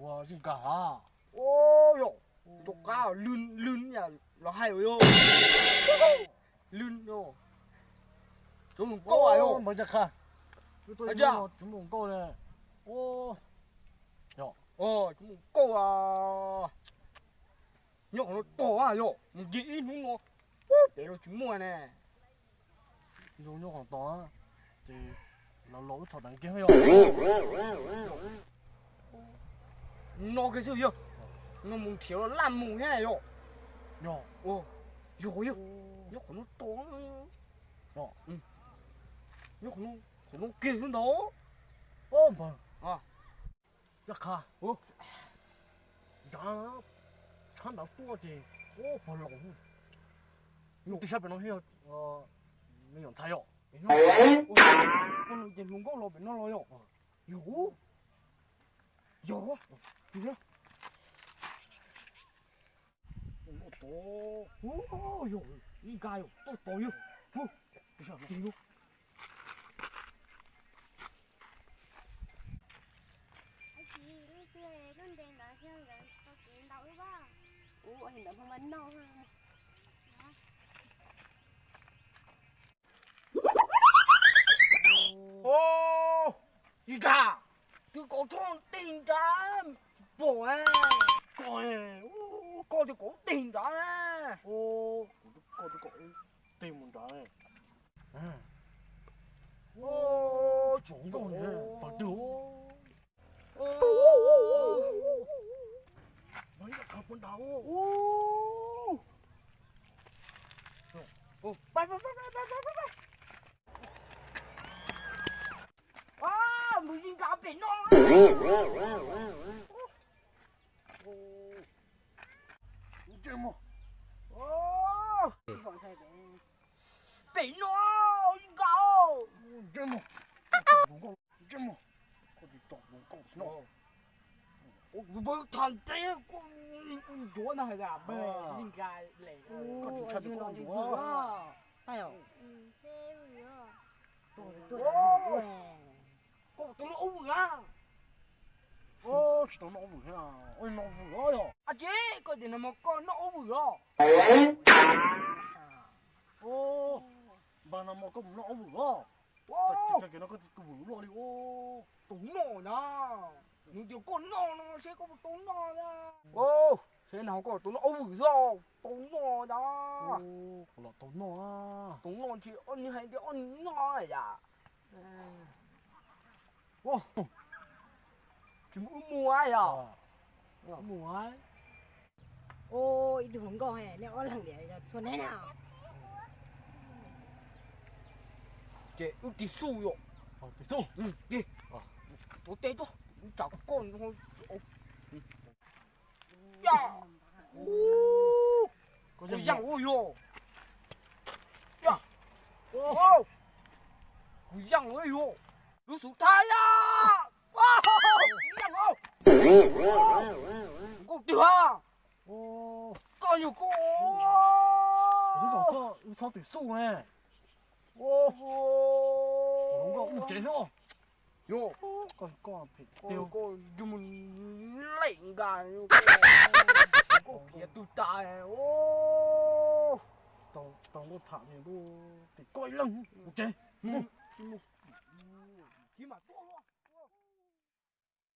Ủa gì cả à? Ôi dồi, tụi cá lươn lươn nhà nó hay rồi yo. Lươn yo. Chúng mình câu à yo. Mới chắc à? Tôi Thấy chưa? chúng mình câu này. Ô. Chúng mình câu à. Nhóc nó to à yo. Mình nghĩ nó để nó chúng mua nè. Dùng nhóc còn to thì nó lỗ thật đánh kia hay Nó cái gì yo? Nó muốn thiếu nó làm mù thế này yo. Nhỏ. Ồ. Yo yo. Nhóc nó to. Nhỏ. Nhóc nó kia xuống đó. Ô mà. À. Chắc à? Ồ. Đó. Chán đã tua thì. Ô bỏ lỗ. Nhưng tôi sắp nó hiểu. Mấy người thay yo. Con nhìn luôn có lỗ bên nó lo yo. Yo. Yo. Yo. Ồ, yo, 이 가요. 또 또요. 후. 부셔. 이거. Anh chị đi chơi con đèn đã xem rồi có chuyện đâu đó. Ủa anh đợi không đâu ha. Ô, 이 가. 그 cổ tiền trăm. Bộ à. Coi. Cô thì cổ tiền đó nè. Ô. Coi tìm một cái. Ô, Chúng con này. Bà đứa. Mấy là khắp con đau. Bay. À, mùi gì cả biển nó. Chơi mà. Ô, Còn sai cái biển nó, gì cả. Chơi mà. Chơi mà. Có đi chọn vùng cậu nó. 뭐 단테 좋아나 해가 뭐 인가 레 오 아주 nó thì vừa phải không? Xe Tôi đã vừa 꼭 또 오브가 Ô, chỉ tao nó vừa ha. Ôi nó vừa rồi. 아지 거기 너 먹고 너 오브요 Ô. Bà nào mà có nó vừa. 오 Cái nó có vừa rồi đi. Ô. 돈노나 누구 꽃노나 새거 돈노나 오 새나고 có 돈노 오브죠 돈노나 Ô, là tao nó à. 돈노 chỉ 언니 hay 언니 너야 Ô. 지금 뭐야 Mùa ấy. ô ít không có hè nếu ở lăng để cho xuân thế nào 쟤 어디 수요 Thì xuống. 예. 또 떼줘. 잡고 야. 오. Có 그 gì 양 오요. 야. Ô. 오. 그 양 오요. 루수 타야. 와. 양 오. 꼭 뛰어. Ô. 꺼요 고. Đúng rồi có sao thì xuống nè. Ô. Đúng rồi, cũng chế thôi. 요. Con phải tiêu. 고 주문 레인가 요. 고 kia tu ta. 오. Tao nó thả thì đu thì coi lưng. Ok. chỉ mà to